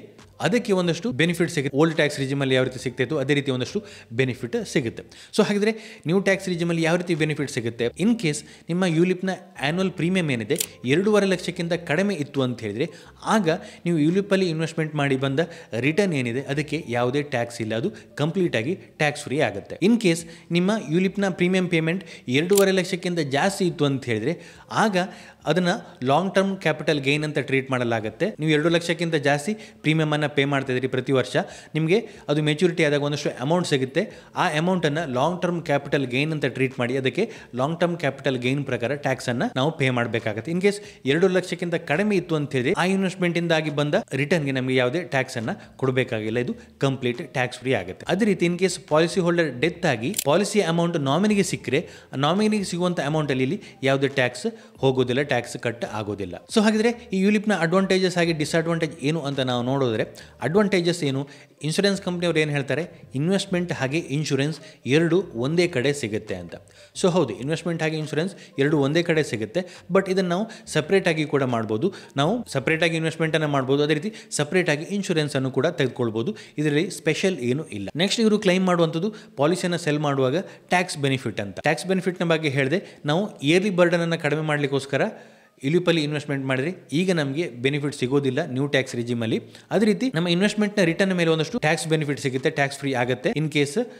ಅದಕ್ಕೆ ಒಂದಷ್ಟು ಬೆನಿಫಿಟ್ ಸಿಗುತ್ತೆ. ಓಲ್ಡ್ ಟ್ಯಾಕ್ಸ್ ರಿಜಿಮಲ್ಲಿ ಯಾವ ರೀತಿ ಸಿಗ್ತಾ ಇತ್ತು ಅದೇ ರೀತಿ ಒಂದಷ್ಟು ಬೆನಿಫಿಟ್ ಸಿಗುತ್ತೆ. ಸೊ ಹಾಗಿದ್ರೆ ನ್ಯೂ ಟ್ಯಾಕ್ಸ್ ರಿಜಿಮಲ್ಲಿ ಯಾವ ರೀತಿ ಬೆನಿಫಿಟ್ ಸಿಗುತ್ತೆ, ಇನ್ ಕೇಸ್ ನಿಮ್ಮ ಯುಲಿಪ್ನ ಆ್ಯನ್ಯುವಲ್ ಪ್ರೀಮಿಯಂ ಏನಿದೆ 2.5 ಲಕ್ಷಕ್ಕಿಂತ ಕಡಿಮೆ ಇತ್ತು ಅಂತ ಹೇಳಿದ್ರೆ ಆಗ ನೀವು ಯುಲಿಪಲ್ಲಿ ಇನ್ವೆಸ್ಟ್ಮೆಂಟ್ ಮಾಡಿ ಬಂದ ರಿಟರ್ನ್ ಏನಿದೆ ಅದಕ್ಕೆ ಯಾವುದೇ ಟ್ಯಾಕ್ಸ್ ಇಲ್ಲ, ಅದು ಕಂಪ್ಲೀಟ್ ಆಗಿ ಟ್ಯಾಕ್ಸ್ ಫ್ರೀ ಆಗುತ್ತೆ. ಇನ್ ಕೇಸ್ ನಿಮ್ಮ ಯುಲಿಪ್ನ ಪ್ರೀಮಿಯಂ ಪೇಮೆಂಟ್ 2.5 ಲಕ್ಷಕ್ಕಿಂತ ಜಾಸ್ತಿ ಇತ್ತು ಅಂತ ಹೇಳಿದ್ರೆ ಆಗ ಅದನ್ನು ಲಾಂಗ್ ಟರ್ಮ್ ಕ್ಯಾಪಿಟಲ್ ಗೈನ್ ಅಂತ ಟ್ರೀಟ್ ಮಾಡಲಾಗುತ್ತೆ. ನೀವು 2 ಲಕ್ಷಕ್ಕಿಂತ ಜಾಸ್ತಿ ಪ್ರೀಮಿಯಮ್ ಅನ್ನು ಪೇ ಮಾಡ್ತಾ ಇದ್ರಿ ಪ್ರತಿ ವರ್ಷ, ನಿಮಗೆ ಅದು ಮೆಚುರಿಟಿ ಆದಾಗ ಒಂದಷ್ಟು ಅಮೌಂಟ್ ಸಿಗುತ್ತೆ. ಆ ಅಮೌಂಟನ್ನು ಲಾಂಗ್ ಟರ್ಮ್ ಕ್ಯಾಪಿಟಲ್ ಗೈನ್ ಅಂತ ಟ್ರೀಟ್ ಮಾಡಿ ಅದಕ್ಕೆ ಲಾಂಗ್ ಟರ್ಮ್ ಕ್ಯಾಪಿಟಲ್ ಗೈನ್ ಪ್ರಕಾರ ಟ್ಯಾಕ್ಸ್ ಅನ್ನು ನಾವು ಪೇ ಮಾಡಬೇಕಾಗುತ್ತೆ. ಇನ್ ಕೇಸ್ 2 ಲಕ್ಷಕ್ಕಿಂತ ಕಡಿಮೆ ಇತ್ತು ಅಂತ ಹೇಳಿದ್ರೆ ಆ ಇನ್ವೆಸ್ಟ್ಮೆಂಟ್ ಇಂದಾಗಿ ಬಂದ ರಿಟರ್ನ್ಗೆ ನಮಗೆ ಯಾವುದೇ ಟ್ಯಾಕ್ಸ್ ಅನ್ನು ಕೊಡಬೇಕಾಗಿಲ್ಲ, ಇದು ಕಂಪ್ಲೀಟ್ ಟ್ಯಾಕ್ಸ್ ಫ್ರೀ ಆಗುತ್ತೆ. ಅದೇ ರೀತಿ in case policy holder death ಆಗಿ ಪಾಲಿಸಿ ಅಮೌಂಟ್ ನಾಮಿನಿಗೆ ಸಿಕ್ಕರೆ ನಾಮಿನಿಗೆ ಸಿಗುವಂತ ಅಮೌಂಟ್ ಅಲ್ಲಿ ಯಾವುದೇ ಟ್ಯಾಕ್ಸ್ ಹೋಗೋದಿಲ್ಲ, ಟ್ಯಾಕ್ಸ್ ಕಟ್ ಆಗೋದಿಲ್ಲ. ಸೊ ಹಾಗಿದ್ರೆ ಈ ಯುಲಿಪ್ನ ಅಡ್ವಾಂಟೇಜಸ್ ಹಾಗೆ ಡಿಸ್ಅಡ್ವಾಂಟೇಜ್ ಏನು ಅಂತ ನಾವು ನೋಡೋದ್ರೆ, ಅಡ್ವಾಂಟೇಜಸ್ ಏನು? ಇನ್ಶೂರೆನ್ಸ್ ಕಂಪ್ನಿಯವ್ರು ಏನು ಹೇಳ್ತಾರೆ, ಇನ್ವೆಸ್ಟ್ಮೆಂಟ್ ಹಾಗೆ ಇನ್ಶೂರೆನ್ಸ್ ಎರಡು ಒಂದೇ ಕಡೆ ಸಿಗುತ್ತೆ ಅಂತ. ಸೊ ಹೌದು, ಇನ್ವೆಸ್ಟ್ಮೆಂಟ್ ಹಾಗೆ ಇನ್ಶೂರೆನ್ಸ್ ಎರಡು ಒಂದೇ ಕಡೆ ಸಿಗುತ್ತೆ. ಬಟ್ ಇದನ್ನು ನಾವು ಸಪ್ರೇಟಾಗಿ ಕೂಡ ಮಾಡ್ಬೋದು. ನಾವು ಸಪ್ರೇಟಾಗಿ ಇನ್ವೆಸ್ಟ್ಮೆಂಟನ್ನು ಮಾಡ್ಬೋದು, ಅದೇ ರೀತಿ ಸಪ್ರೇಟಾಗಿ ಇನ್ಶೂರೆನ್ಸನ್ನು ಕೂಡ ತೆಗೆದುಕೊಳ್ಬೋದು. ಇದರಲ್ಲಿ ಸ್ಪೆಷಲ್ ಏನು ಇಲ್ಲ. ನೆಕ್ಸ್ಟ್ ಇವರು ಕ್ಲೈಮ್ ಮಾಡುವಂಥದ್ದು ಪಾಲಿಸಿಯನ್ನು ಸೆಲ್ ಮಾಡುವಾಗ ಟ್ಯಾಕ್ಸ್ ಬೆನಿಫಿಟ್ ಅಂತ. ಟ್ಯಾಕ್ಸ್ ಬೆನಿಫಿಟ್ನ ಬಗ್ಗೆ ಹೇಳಿದೆ, ನಾವು ಇಯರ್ಲಿ ಬರ್ಡನನ್ನು ಕಡಿಮೆ ಮಾಡಲಿಕ್ಕೋಸ್ಕರ ಯುಲಿಪಲ್ಲಿ ಇನ್ವೆಸ್ಟ್ಮೆಂಟ್ ಮಾಡಿದ್ರೆ ಈಗ ನಮಗೆ ಬೆನಿಫಿಟ್ ಸಿಗೋದಿಲ್ಲ ನ್ಯೂ ಟ್ಯಾಕ್ಸ್ ರಿಜಿಮಲ್ಲಿ. ಅದೇ ರೀತಿ ನಮ್ಮ ಇನ್ವೆಸ್ಟ್ಮೆಂಟ್ನ ರಿಟರ್ನ್ ಮೇಲೆ ಒಂದಷ್ಟು ಟ್ಯಾಕ್ಸ್ ಬೆನಿಫಿಟ್ ಸಿಗುತ್ತೆ, ಟ್ಯಾಕ್ಸ್ ಫ್ರೀ ಆಗುತ್ತೆ ಇನ್ ಕೇಸ್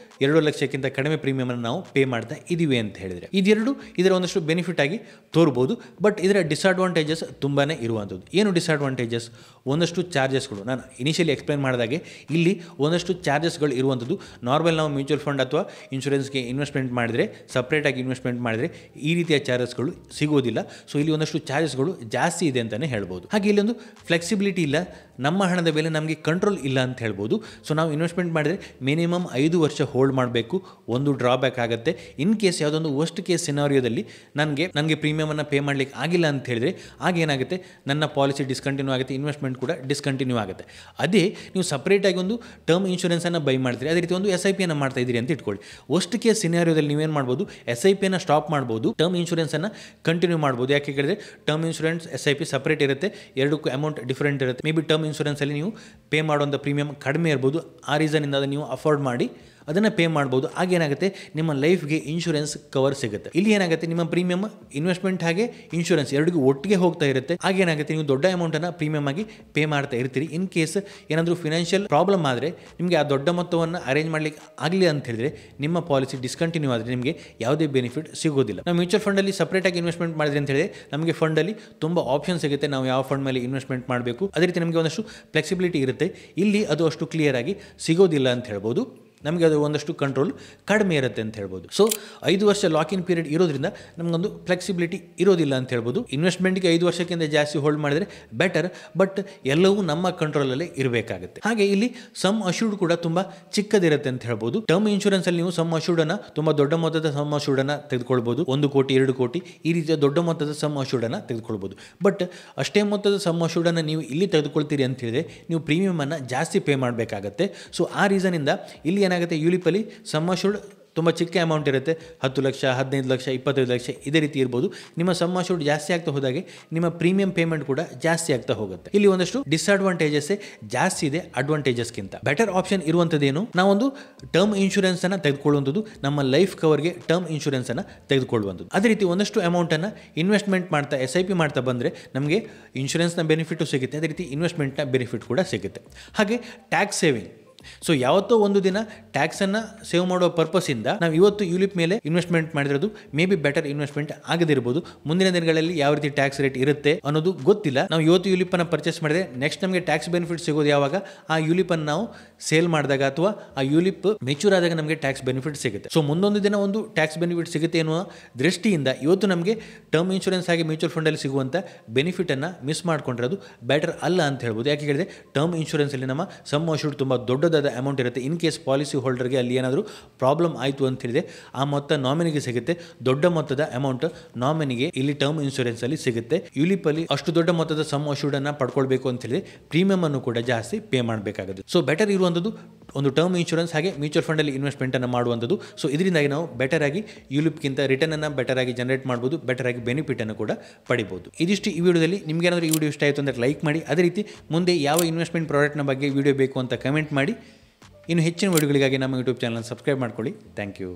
2 ಲಕ್ಷಕ್ಕಿಂತ ಕಡಿಮೆ ಪ್ರೀಮಿಯಮ್ ಅನ್ನು ನಾವು ಪೇ ಮಾಡ್ತಾ ಇದೀವಿ ಅಂತ ಹೇಳಿದ್ರೆ. ಇದೆರಡು ಇದರ ಒಂದಷ್ಟು ಬೆನಿಫಿಟ್ ಆಗಿ ತೋರ್ಬೋದು. ಬಟ್ ಇದರ ಡಿಸ್ಅಡ್ವಾಂಟೇಜಸ್ ತುಂಬಾನೇ ಇರುವಂಥದ್ದು. ಏನು ಡಿಸ್ಅಡ್ವಾಂಟೇಜಸ್? ಒಂದಷ್ಟು ಚಾರ್ಜಸ್ಗಳು ನಾನು ಇನಿಷಿಯಲಿ ಎಕ್ಸ್ಪ್ಲೈನ್ ಮಾಡಿದಾಗೆ ಇಲ್ಲಿ ಒಂದಷ್ಟು ಚಾರ್ಜಸ್ಗಳು ಇರುವಂಥದ್ದು. ನಾರ್ಮಲ್ ನಾವು ಮ್ಯೂಚುವಲ್ ಫಂಡ್ ಅಥವಾ ಇನ್ಶೂರೆನ್ಸ್ಗೆ ಇನ್ವೆಸ್ಟ್ಮೆಂಟ್ ಮಾಡಿದರೆ, ಸಪ್ರೇಟಾಗಿ ಇನ್ವೆಸ್ಟ್ಮೆಂಟ್ ಮಾಡಿದರೆ ಈ ರೀತಿಯ ಚಾರ್ಜಸ್ಗಳು ಸಿಗೋದಿಲ್ಲ. ಸೊ ಇಲ್ಲಿ ಒಂದಷ್ಟು ಚಾರ್ಜಸ್ಗಳು ಜಾಸ್ತಿ ಇದೆ ಅಂತಲೇ ಹೇಳ್ಬೋದು. ಹಾಗೆ ಇಲ್ಲೊಂದು ಫ್ಲೆಕ್ಸಿಬಿಲಿಟಿ ಇಲ್ಲ, ನಮ್ಮ ಹಣದ ಮೇಲೆ ನಮಗೆ ಕಂಟ್ರೋಲ್ ಇಲ್ಲ ಅಂತ ಹೇಳ್ಬೋದು. ಸೊ ನಾವು ಇನ್ವೆಸ್ಟ್ಮೆಂಟ್ ಮಾಡಿದರೆ ಮಿನಿಮಮ್ 5 ವರ್ಷ ಹೋಲ್ಡ್ ಮಾಡಬೇಕು. ಒಂದು ಡ್ರಾಬ್ಯಾಕ್ ಆಗುತ್ತೆ, ಇನ್ ಕೇಸ್ ಯಾವುದೊಂದು ವರ್ಸ್ಟ್ ಕೇಸ್ ಸಿನಾರಿಯೋದಲ್ಲಿ ನನಗೆ ಪ್ರೀಮಿಯಮನ್ನು ಪೇ ಮಾಡಲಿಕ್ಕೆ ಆಗಿಲ್ಲ ಅಂತ ಹೇಳಿದರೆ ಆಗೇನಾಗುತ್ತೆ, ನನ್ನ ಪಾಲಿಸಿ ಡಿಸ್ಕಂಟಿನ್ಯೂ ಆಗುತ್ತೆ, ಇನ್ವೆಸ್ಟ್ಮೆಂಟ್ ಕೂಡ ಡಿಸ್ಕಂಟಿನ್ಯೂ ಆಗುತ್ತೆ. ಅದೇ ನೀವು ಸಪ್ರೇಟಾಗಿ ಒಂದು ಟರ್ಮ್ ಇನ್ಶೂರೆನ್ಸನ್ನು ಬೈ ಮಾಡ್ತೀರಿ, ಅದೇ ರೀತಿ ಒಂದು SIP ಅನ್ನು ಮಾಡ್ತಾ ಇದ್ದೀರಿ ಅಂತ ಇಟ್ಕೊಳ್ಳಿ. ವರ್ಸ್ಟ್ ಕೇಸ್ ಸಿನಾರಿಯೋದಲ್ಲಿ ನೀವೇನು ಮಾಡ್ಬೋದು, SIP ಅನ್ನು ಸ್ಟಾಪ್ ಮಾಡ್ಬೋದು, ಟರ್ಮ್ ಇನ್ಶೂರೆನ್ಸನ್ನು ಕಂಟಿನ್ಯೂ ಮಾಡ್ಬೋದು. ಯಾಕೆ ಹೇಳಿದ್ರೆ ಟರ್ಮ್ ಇನ್ಶೂರೆನ್ಸ್ SIP ಸಪ್ರೇಟ್ ಇರುತ್ತೆ, ಎರಡಕ್ಕೂ ಅಮೌಂಟ್ ಡಿಫರೆಂಟ್ ಇರುತ್ತೆ. ಮೇ ಬಿ ಟರ್ಮ್ ಇನ್ಶೂರೆನ್ಸಲ್ಲಿ ನೀವು ಪೇ ಮಾಡುವಂಥ ಪ್ರೀಮಿಯಮ್ ಕಡಿಮೆ ಇರ್ಬೋದು, ಆ ರೀಸನಿಂದ ಅದನ್ನು ನೀವು ಅಫೋರ್ಡ್ ಮಾಡಿ ಅದನ್ನು ಪೇ ಮಾಡ್ಬೋದು. ಆಗೇನಾಗುತ್ತೆ, ನಿಮ್ಮ ಲೈಫ್ಗೆ ಇನ್ಶೂರೆನ್ಸ್ ಕವರ್ ಸಿಗುತ್ತೆ. ಇಲ್ಲಿ ಏನಾಗುತ್ತೆ, ನಿಮ್ಮ ಪ್ರೀಮಿಯಮ್ ಇನ್ವೆಸ್ಟ್ಮೆಂಟ್ ಹಾಗೆ ಇನ್ಶೂರೆನ್ಸ್ ಎರಡಿಗೂ ಒಟ್ಟಿಗೆ ಹೋಗ್ತಾ ಇರುತ್ತೆ. ಆಗೇನಾಗುತ್ತೆ, ನೀವು ದೊಡ್ಡ ಅಮೌಂಟನ್ನು ಪ್ರೀಮಿಯಮ್ ಆಗಿ ಪೇ ಮಾಡ್ತಾ ಇರ್ತೀರಿ. ಇನ್ ಕೇಸ್ ಏನಾದರೂ ಫಿನಾನ್ಷಿಯಲ್ ಪ್ರಾಬ್ಲಮ್ ಆದರೆ ನಿಮಗೆ ಆ ದೊಡ್ಡ ಮೊತ್ತವನ್ನು ಅರೇಂಜ್ ಮಾಡಲಿಕ್ಕೆ ಆಗಲಿ ಅಂತ ಹೇಳಿದ್ರೆ ನಿಮ್ಮ ಪಾಲಿಸಿ ಡಿಸ್ಕಂಟಿನ್ಯೂ ಆದರೆ ನಿಮಗೆ ಯಾವುದೇ ಬೆನಿಫಿಟ್ ಸಿಗೋದಿಲ್ಲ. ನಾವು ಮ್ಯೂಚುವಲ್ ಫಂಡಲ್ಲಿ ಸಪ್ರೇಟಾಗಿ ಇನ್ವೆಸ್ಟ್ಮೆಂಟ್ ಮಾಡಿದ್ರೆ ಅಂತ ಹೇಳಿದ್ರೆ ನಮಗೆ ಫಂಡಲ್ಲಿ ತುಂಬ ಆಪ್ಷನ್ ಸಿಗುತ್ತೆ, ನಾವು ಯಾವ ಫಂಡ್ ಮೇಲೆ ಇನ್ವೆಸ್ಟ್ಮೆಂಟ್ ಮಾಡಬೇಕು. ಅದೇ ರೀತಿ ನಮಗೆ ಒಂದಷ್ಟು ಫ್ಲೆಕ್ಸಿಬಿಲಿಟಿ ಇರುತ್ತೆ. ಇಲ್ಲಿ ಅದು ಅಷ್ಟು ಕ್ಲಿಯರ್ ಆಗಿ ಸಿಗೋದಿಲ್ಲ ಅಂತ ಹೇಳ್ಬೋದು. ನಮಗೆ ಅದು ಒಂದಷ್ಟು ಕಂಟ್ರೋಲ್ ಕಡಿಮೆ ಇರುತ್ತೆ ಅಂತ ಹೇಳ್ಬೋದು. ಸೊ 5 ವರ್ಷ ಲಾಕಿನ್ ಪೀರಿಯಡ್ ಇರೋದ್ರಿಂದ ನಮಗೊಂದು ಫ್ಲೆಕ್ಸಿಬಿಲಿಟಿ ಇರೋದಿಲ್ಲ ಅಂತ ಹೇಳ್ಬೋದು. ಇನ್ವೆಸ್ಟ್ಮೆಂಟ್ಗೆ 5 ವರ್ಷಕ್ಕಿಂತ ಜಾಸ್ತಿ ಹೋಲ್ಡ್ ಮಾಡಿದರೆ ಬೆಟರ್, ಬಟ್ ಎಲ್ಲವೂ ನಮ್ಮ ಕಂಟ್ರೋಲಲ್ಲೇ ಇರಬೇಕಾಗುತ್ತೆ. ಹಾಗೆ ಇಲ್ಲಿ ಸಮ್ ಅಶ್ಯೂರ್ಡ್ ಕೂಡ ತುಂಬ ಚಿಕ್ಕದಿರುತ್ತೆ ಅಂತ ಹೇಳ್ಬೋದು. ಟರ್ಮ್ ಇನ್ಶೂರೆನ್ಸಲ್ಲಿ ನೀವು ಸಮ್ ಅಶ್ಯೂರ್ಡನ್ನು ತುಂಬ ದೊಡ್ಡ ಮೊತ್ತದ ಸಮ್ ಅಶ್ಯೂರ್ಡನ್ನು ತೆಗೆದುಕೊಳ್ಬೋದು, 1 ಕೋಟಿ 2 ಕೋಟಿ ಈ ರೀತಿಯ ದೊಡ್ಡ ಮೊತ್ತದ ಸಮ್ ಅಶ್ಯೂರ್ಡನ್ನು ತೆಗೆದುಕೊಳ್ಬೋದು. ಬಟ್ ಅಷ್ಟೇ ಮೊತ್ತದ ಸಮ್ ಅಶ್ಯೂರ್ಡನ್ನು ನೀವು ಇಲ್ಲಿ ತೆಗೆದುಕೊಳ್ತೀರಿ ಅಂತ ಹೇಳಿದ್ರೆ ನೀವು ಪ್ರೀಮಿಯಮನ್ನು ಜಾಸ್ತಿ ಪೇ ಮಾಡಬೇಕಾಗತ್ತೆ. ಸೊ ಆ ರೀಸನಿಂದ ಇಲ್ಲಿ ಏನಾಗುತ್ತೆ, ಯುಲಿಪಲ್ಲಿ ಸಮ್ ಅಶ್ಯೂರ್ಡ್ ತುಂಬ ಚಿಕ್ಕ ಅಮೌಂಟ್ ಇರುತ್ತೆ, 10 ಲಕ್ಷ 15 ಲಕ್ಷ 25 ಲಕ್ಷ ಇದೇ ರೀತಿ ಇರ್ಬೋದು. ನಿಮ್ಮ ಸಮ್ ಅಶ್ಯೂರ್ಡ್ ಜಾಸ್ತಿ ಆಗ್ತಾ ಹೋದಾಗೆ ನಿಮ್ಮ ಪ್ರೀಮಿಯಂ ಪೇಮೆಂಟ್ ಕೂಡ ಜಾಸ್ತಿ ಆಗ್ತಾ ಹೋಗುತ್ತೆ. ಇಲ್ಲಿ ಒಂದಷ್ಟು ಡಿಸ್ಅಡ್ವಾಂಟೇಜಸ್ ಜಾಸ್ತಿ ಇದೆ ಅಡ್ವಾಂಟೇಜಸ್ಗಿಂತ. ಬೆಟರ್ ಆಪ್ಷನ್ ಇರುವಂಥದ್ದೇನು, ನಾವೊಂದು ಟರ್ಮ್ ಇನ್ಶೂರೆನ್ಸ್ ಅನ್ನು ತೆಗೆದುಕೊಳ್ಳುವಂಥದ್ದು, ನಮ್ಮ ಲೈಫ್ ಕವರ್ಗೆ ಟರ್ಮ್ ಇನ್ಶೂರೆನ್ಸ್ ಅನ್ನು ತೆಗೆದುಕೊಳ್ಳುವಂಥದ್ದು. ಅದೇ ರೀತಿ ಒಂದಷ್ಟು ಅಮೌಂಟನ್ನು ಇನ್ವೆಸ್ಟ್ಮೆಂಟ್ ಮಾಡ್ತಾ SIP ಮಾಡ್ತಾ ಬಂದರೆ ನಮಗೆ ಇನ್ಶೂರೆನ್ಸ್ನ ಬೆನಿಫಿಟು ಸಿಗುತ್ತೆ, ಅದೇ ರೀತಿ ಇನ್ವೆಸ್ಟ್ಮೆಂಟ್ನ ಬೆನಿಫಿಟ್ ಕೂಡ ಸಿಗುತ್ತೆ. ಹಾಗೆ ಟ್ಯಾಕ್ಸ್ ಸೇವಿಂಗ್. ಸೊ ಯಾವತ್ತೋ ಒಂದು ದಿನ ಟ್ಯಾಕ್ಸನ್ನು ಸೇವ್ ಮಾಡುವ ಪರ್ಪಸ್ಸಿಂದ ನಾವು ಇವತ್ತು ಯುಲಿಪ್ ಮೇಲೆ ಇನ್ವೆಸ್ಟ್ಮೆಂಟ್ ಮಾಡಿರೋದು ಮೇ ಬಿ ಬೆಟರ್ ಇನ್ವೆಸ್ಟ್ಮೆಂಟ್ ಆಗದಿರ್ಬೋದು. ಮುಂದಿನ ದಿನಗಳಲ್ಲಿ ಯಾವ ರೀತಿ ಟ್ಯಾಕ್ಸ್ ರೇಟ್ ಇರುತ್ತೆ ಅನ್ನೋದು ಗೊತ್ತಿಲ್ಲ. ನಾವು ಇವತ್ತು ಯುಲಿಪನ್ನು ಪರ್ಚೇಸ್ ಮಾಡಿದ್ರೆ ನೆಕ್ಸ್ಟ್ ನಮಗೆ ಟ್ಯಾಕ್ಸ್ ಬೆನಿಫಿಟ್ ಸಿಗೋದು ಯಾವಾಗ, ಆ ಯುಲಿಪನ್ನು ನಾವು ಸೇಲ್ ಮಾಡಿದಾಗ ಅಥವಾ ಆ ಯುಲಿಪ್ ಮೆಚೂರ್ ಆದಾಗ ನಮಗೆ ಟ್ಯಾಕ್ಸ್ ಬೆನಿಫಿಟ್ ಸಿಗುತ್ತೆ. ಸೊ ಮುಂದೊಂದು ದಿನ ಒಂದು ಟ್ಯಾಕ್ಸ್ ಬೆನಿಫಿಟ್ ಸಿಗುತ್ತೆ ಎನ್ನುವ ದೃಷ್ಟಿಯಿಂದ ಇವತ್ತು ನಮಗೆ ಟರ್ಮ್ ಇನ್ಶೂರೆನ್ಸ್ ಆಗಿ ಮ್ಯೂಚುವಲ್ ಫಂಡಲ್ಲಿ ಸಿಗುವಂಥ ಬೆನಿಫಿಟನ್ನು ಮಿಸ್ ಮಾಡ್ಕೊಂಡಿರೋದು ಬೆಟರ್ ಅಲ್ಲ ಅಂತ ಹೇಳ್ಬೋದು. ಯಾಕೆ ಹೇಳಿದ್ರೆ ಟರ್ಮ್ ಇನ್ಶೂರೆನ್ಸಲ್ಲಿ ನಮ್ಮ ಸಮ್ ಅಶ್ಯೂರ್ಡ್ ತುಂಬ ದೊಡ್ಡದಾದ ಅಮೌಂಟ್ ಇರುತ್ತೆ. ಇನ್ ಕೇಸ್ ಪಾಲಿಸಿ ಹೋಲ್ಡರ್ಗೆ ಅಲ್ಲಿ ಏನಾದರೂ ಪ್ರಾಬ್ಲಮ್ ಆಯಿತು ಅಂತ ಹೇಳಿದ್ರೆ ಆ ಮೊತ್ತ ನಾಮಿನಿಗೆ ಸಿಗುತ್ತೆ, ದೊಡ್ಡ ಮೊತ್ತದ ಅಮೌಂಟ್ ನಾಮಿನಿಗೆ ಇಲ್ಲಿ ಟರ್ಮ್ ಇನ್ಶೂರೆನ್ಸ್ ಅಲ್ಲಿ ಸಿಗುತ್ತೆ. ಯುಲಿಪಲ್ಲಿ ಅಷ್ಟು ದೊಡ್ಡ ಮೊತ್ತದ ಸಮ್ ಅಶ್ಯೂರ್ಡ್ ಅನ್ನ ಪಡ್ಕೊಳ್ಬೇಕು ಅಂತ ಹೇಳಿದ್ರೆ ಪ್ರೀಮಿಯಂ ಅನ್ನು ಕೂಡ ಜಾಸ್ತಿ ಪೇ ಮಾಡಬೇಕಾಗುತ್ತೆ. ಸೊ ಬೆಟರ್ ಇರುವಂಥದ್ದು ಒಂದು ಟರ್ಮ್ ಇನ್ಶೂರೆನ್ಸ್ ಹಾಗೆ ಮ್ಯೂಚುವಲ್ ಫಂಡಲ್ಲಿ ಇನ್ವೆಸ್ಟ್ಮೆಂಟ್ ಅನ್ನು ಮಾಡುವಂಥದ್ದು. ಸೊ ಇದರಿಂದಾಗಿ ನಾವು ಬೆಟರ್ ಆಗಿ ಯುಲಿಪ್ಗಿಂತ ರಿಟರ್ನ್ ಅನ್ನು ಬೆಟರ್ ಆಗಿ ಜನರೇಟ್ ಮಾಡ್ಬೋದು, ಬೆಟರ್ ಆಗಿ ಬೆನಿಫಿಟ್ ಅನ್ನು ಕೂಡ ಪಡಿಬಹುದು. ಇದಿಷ್ಟು ಈ ವಿಡಿಯೋದಲ್ಲಿ. ನಿಮ್ಗೆ ಏನಾದರೂ ಈ ವಿಡಿಯೋ ಇಷ್ಟ ಆಯಿತು ಅಂದರೆ ಲೈಕ್ ಮಾಡಿ, ಅದೇ ರೀತಿ ಮುಂದೆ ಯಾವ ಇನ್ವೆಸ್ಟ್ಮೆಂಟ್ ಪ್ರಾಡಕ್ಟ್ನ ಬಗ್ಗೆ ವಿಡಿಯೋ ಬೇಕು ಅಂತ ಕಮೆಂಟ್ ಮಾಡಿ. ಇನ್ನು ಹೆಚ್ಚಿನ ವಿಡಿಯೋಗಳಿಗಾಗಿ ನಮ್ಮ ಯೂಟ್ಯೂಬ್ ಚಾನಲ್ ಸಬ್ಸ್ಕ್ರೈಬ್ ಮಾಡ್ಕೊಳ್ಳಿ. Thank you.